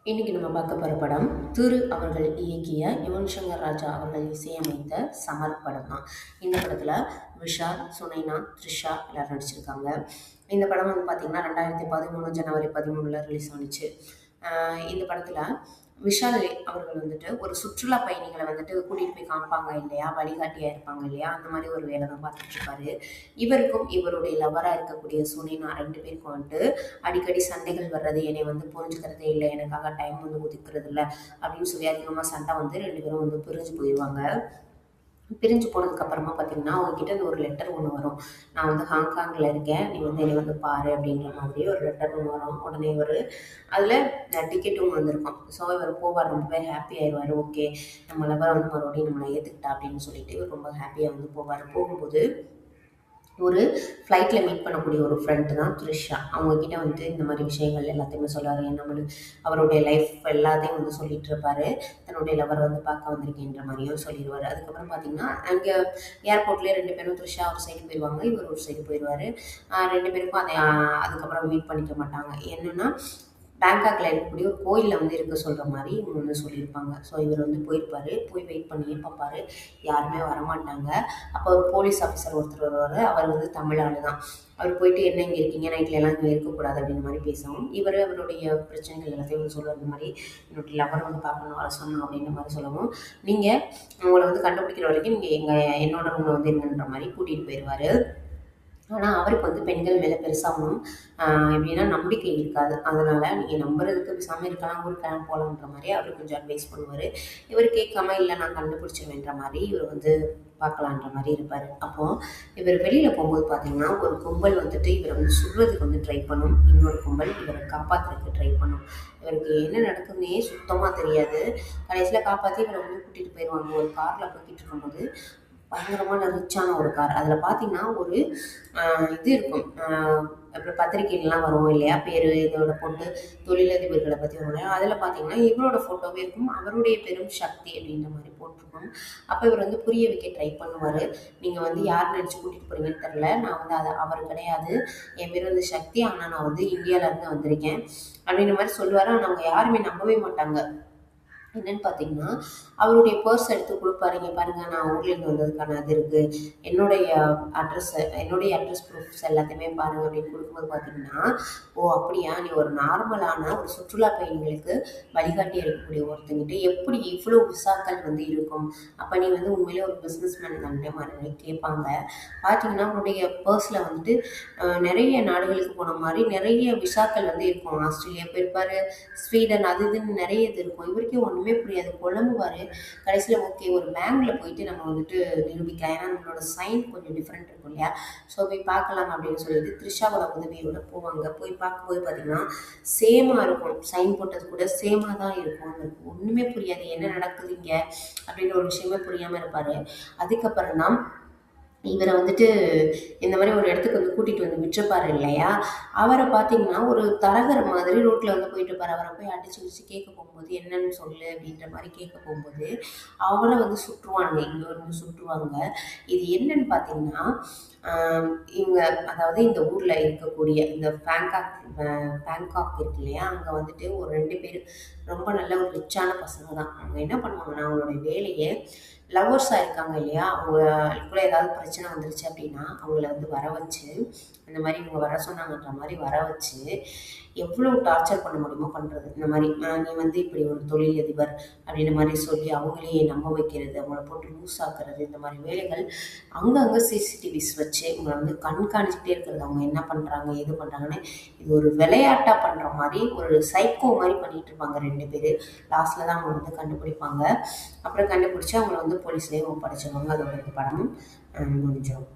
இன்னைக்கு நம்ம பார்க்க போகிற படம் திரு அவர்கள் இயக்கிய யுவன் சங்கர் ராஜா அவர்கள் இசையமைத்த சமர் படம் தான். இந்த படத்தில் விஷால், சுனைனா, த்ரிஷா எல்லாரும் நடிச்சிருக்காங்க. இந்த படம் வந்து பார்த்திங்கன்னா 2013 ஜனவரி 13 ரிலீஸ் ஆனிச்சு. இந்த படத்தில் விஷால் அவர்கள் வந்துட்டு ஒரு சுற்றுலா பயணிகளை வந்துட்டு கூட்டிகிட்டு போய் காமிப்பாங்க இல்லையா, வழிகாட்டியாக இருப்பாங்க இல்லையா, அந்த மாதிரி ஒரு வேலை தான் பார்த்துட்டு இருப்பாரு. இவருக்கும் இவருடைய லவராக இருக்கக்கூடிய சுனினா 2 பேருக்கும் வந்துட்டு அடிக்கடி சண்டைகள் வர்றது, என்னை வந்து புரிஞ்சுக்கிறதே இல்லை, எனக்காக டைம் வந்து ஒதுக்குறது இல்லை அப்படின்னு சொல்லி அதிகமாக சண்டை வந்து 2 பேரும் வந்து பிரிஞ்சு போயிடுவாங்க. பிரிஞ்சு போனதுக்கப்புறமா பார்த்தீங்கன்னா, அவங்ககிட்ட இந்த ஒரு லெட்டர் ஒன்று வரும். நான் வந்து ஹாங்காங்கில் இருக்கேன், நீ வந்து என்னை வந்து பாரு அப்படின்ற மாதிரி ஒரு லெட்டர் ஒன்று வரும். உடனே இவர் அதில் டிக்கெட்டும் வந்திருக்கும். ஸோ இவர் போவார், ரொம்பவே ஹாப்பி ஆயிடுவார். ஓகே, நம்ம லவர் வந்து மறுபடியும் நம்மளை ஏற்றுக்கிட்டா அப்படின்னு சொல்லிட்டு இவர் ரொம்ப ஹாப்பியாக வந்து போவார். போகும்போது ஒரு ஃப்ளைட்டில் மீட் பண்ணக்கூடிய ஒரு ஃப்ரெண்டு தான் த்ரிஷா. அவங்கக்கிட்ட வந்து இந்த மாதிரி விஷயங்கள் எல்லாத்தையுமே சொல்லுவார். நம்மளுக்கு அவருடைய லைஃப் எல்லாத்தையும் வந்து சொல்லிட்டு இருப்பார். தன்னுடைய லவர் வந்து பார்க்க வந்திருக்கேன்ற மாதிரியும் சொல்லிடுவார். அதுக்கப்புறம் பார்த்தீங்கன்னா, அங்கே ஏர்போர்ட்லேயே 2 பேரும் த்ரிஷா ஒரு சைடு போயிடுவாங்க, இவர் ஒரு சைடு போயிடுவார். 2 பேருக்கும் அதை அதுக்கப்புறம் மீட் பண்ணிக்க மாட்டாங்க. என்னென்னா பேங்காக்ல இருக்கக்கூடிய ஒரு கோயிலில் வந்து இருக்க சொல்கிற மாதிரி இவங்க வந்து சொல்லியிருப்பாங்க. ஸோ இவர் வந்து போயிருப்பார். போய் வெயிட் பண்ணியே பார்ப்பாரு, யாருமே வரமாட்டாங்க. அப்போ ஒரு போலீஸ் ஆஃபீஸர் ஒருத்தர் வருவார். அவர் வந்து தமிழ் ஆளு தான். அவர் போயிட்டு என்ன இங்கே இருக்கீங்க, நைட்டில் எல்லாம் இங்கே இருக்கக்கூடாது அப்படின்ற மாதிரி பேசவும், இவர் அவருடைய பிரச்சனைகள் எல்லாத்தையும் வந்து சொல்லுவார். இந்த மாதிரி என்னுடைய லவர் வந்து பார்க்கணும், வர சொன்னோம் அப்படின்ற மாதிரி சொல்லவும், நீங்கள் உங்களை வந்து கண்டுபிடிக்கிற வரைக்கும் நீங்கள் என்னோட ரூமில் வந்து இருங்கன்ற மாதிரி கூட்டிகிட்டு போயிடுவார். ஆனால் அவருக்கு வந்து பெண்கள் மேலே பெருசாக ஒன்றும் எப்படின்னா நம்பிக்கை இருக்காது. அதனால் நீங்கள் நம்புறதுக்கு பேசாமல் இருக்கலாம், ஊருக்கெல்லாம் போகலான்ற மாதிரி அவர் கொஞ்சம் அட்வைஸ் பண்ணுவார். இவர் கேட்காம இல்லை நான் கண்டுபிடிச்சிருவேன்ற மாதிரி இவர் வந்து பார்க்கலான்ற மாதிரி இருப்பார். அப்போது இவர் வெளியில் போகும்போது பார்த்தீங்கன்னா, ஒரு கும்பல் வந்துட்டு இவரை வந்து சுடுறதுக்கு வந்து ட்ரை பண்ணும். இன்னொரு கும்பல் இவரை காப்பாற்றுறதுக்கு ட்ரை பண்ணும். இவருக்கு என்ன நடக்குதுன்னே சுத்தமாக தெரியாது. கடைசியில் காப்பாற்றி இவரை வந்து கூட்டிகிட்டு போயிடுவாங்க. ஒரு காரில் போய்கிட்டு இருக்கும்போது பயங்கரமான ரிச்சான ஒரு கார். அதில் பார்த்தீங்கன்னா ஒரு இது இருக்கும். அப்புறம் பத்திரிக்கைலாம் வரும் இல்லையா, பேர் இதோட போட்டு தொழிலதிபர்களை பற்றி வரும் இல்லையா, அதில் பார்த்தீங்கன்னா இவரோட ஃபோட்டோவே இருக்கும். அவருடைய பெரும் சக்தி அப்படின்ற மாதிரி போட்டிருக்கும். அப்போ இவர் வந்து புரிய வைக்க ட்ரை பண்ணுவார். நீங்கள் வந்து யார் நினச்சி கூட்டிகிட்டு போகிறீங்கன்னு தெரில, நான் வந்து அது அவர் கிடையாது, என் பேர் வந்து சக்தி, ஆனால் நான் வந்து இந்தியாவிலேருந்து வந்திருக்கேன் அப்படின்ற மாதிரி சொல்லுவார். ஆனால் அவங்க யாருமே நம்பவே மாட்டாங்க. என்னன்னு பார்த்தீங்கன்னா, அவருடைய பர்ஸ் எடுத்து கொடுப்பாரு. இங்கே பாருங்கள், நான் ஊர்லேருந்து வந்ததுக்கான அது இருக்குது, என்னுடைய அட்ரஸ் ப்ரூஃப்ஸ் எல்லாத்தையுமே பாருங்கள் அப்படின்னு கொடுக்கும்போது பார்த்தீங்கன்னா, ஓ அப்படியா, நீ ஒரு நார்மலான ஒரு சுற்றுலா பயணிகளுக்கு வழிகாட்டி இருக்கக்கூடிய ஒருத்தங்கிட்ட எப்படி இவ்வளோ விசாக்கள் வந்து இருக்கும், அப்போ நீ வந்து உண்மையிலே ஒரு பிஸ்னஸ் மேன் தான்ட்டு மாதிரி கேட்பாங்க. பார்த்தீங்கன்னா அவருடைய பர்ஸில் வந்துட்டு நிறைய நாடுகளுக்கு போன மாதிரி நிறைய விசாக்கள் வந்து இருக்கும். ஆஸ்திரேலியா போயிருப்பார், ஸ்வீடன், அது இதுன்னு நிறைய இது இருக்கும். இவருக்கே ஒன்றுமே புரியாது, குழம்புவார். கடைசியில் ஓகே, ஒரு பேங்க்ல போயிட்டு நம்ம வந்துட்டு நிரூபிக்கலாம், ஏன்னா நம்மளோட சைன் கொஞ்சம் டிஃப்ரெண்ட் இருக்கும் இல்லையா, ஸோ போய் பார்க்கலாம் அப்படின்னு சொல்லிட்டு த்ரிஷாவோட உதவியோட போவாங்க. போய் பார்க்கும்போது பார்த்தீங்கன்னா சேமாக இருக்கும், சைன் போட்டது கூட சேமாக தான் இருக்கும். அவருக்கு ஒன்றுமே புரியாது, என்ன நடக்குது இங்கே அப்படின்ற ஒரு விஷயமே புரியாமல் இருப்பார். அதுக்கப்புறம் தான் இவரை வந்துட்டு இந்த மாதிரி ஒரு இடத்துக்கு வந்து கூட்டிகிட்டு வந்து விட்டுருப்பாரு இல்லையா, அவரை பார்த்தீங்கன்னா ஒரு தரகர் மாதிரி ரோட்டில் வந்து போயிட்டு இருப்பார். அவரை போய் அடிச்சு கேட்க போகும்போது என்னன்னு சொல்லு அப்படின்ற மாதிரி கேட்க போகும்போது அவரை வந்து சுற்றுவாங்க, இங்கே வந்து சுற்றுவாங்க. இது என்னன்னு பார்த்தீங்கன்னா, இவங்க அதாவது இந்த ஊரில் இருக்கக்கூடிய இந்த பேங்காக் இருக்கு இல்லையா, அங்கே வந்துட்டு ஒரு 2 பேர் ரொம்ப நல்ல ஒரு ரிச்சான பசங்க தான். அவங்க என்ன பண்ணுவாங்கன்னா, அவங்களோட வேலையை லவ்வர்ஸாக இருக்காங்க இல்லையா, அவங்களுக்குள்ள ஏதாவது பிரச்சனை வந்துருச்சு அப்படின்னா அவங்கள வந்து வர வச்சு, அந்த மாதிரி இவங்க வர சொன்னாங்கன்ற மாதிரி வர வச்சு எவ்வளோ டார்ச்சர் பண்ண முடியுமோ பண்ணுறது. இந்த மாதிரி நீ வந்து இப்படி ஒரு தொழிலதிபர் அப்படின்ற மாதிரி சொல்லி அவங்களையே நம்ப வைக்கிறது, அவங்கள போட்டு லூஸ் ஆக்குறது, இந்த மாதிரி வேலைகள் அங்கங்கே சிசிடிவிஸ் வச்சு இவங்களை வந்து கண்காணிச்சுட்டே இருக்கிறது. அவங்க என்ன பண்ணுறாங்க ஏது பண்ணுறாங்கன்னு இது ஒரு விளையாட்டாக பண்ணுற மாதிரி ஒரு சைக்கோ மாதிரி பண்ணிகிட்டு இருப்பாங்க 2 பேர். லாஸ்ட்டில் தான் அவங்க வந்து கண்டுபிடிப்பாங்க. அப்புறம் கண்டுபிடிச்சி அவங்கள வந்து போலீஸ்லேயே ஒப்படைச்சிருவாங்க. அதோட இந்த படமும் முடிஞ்சிடும்.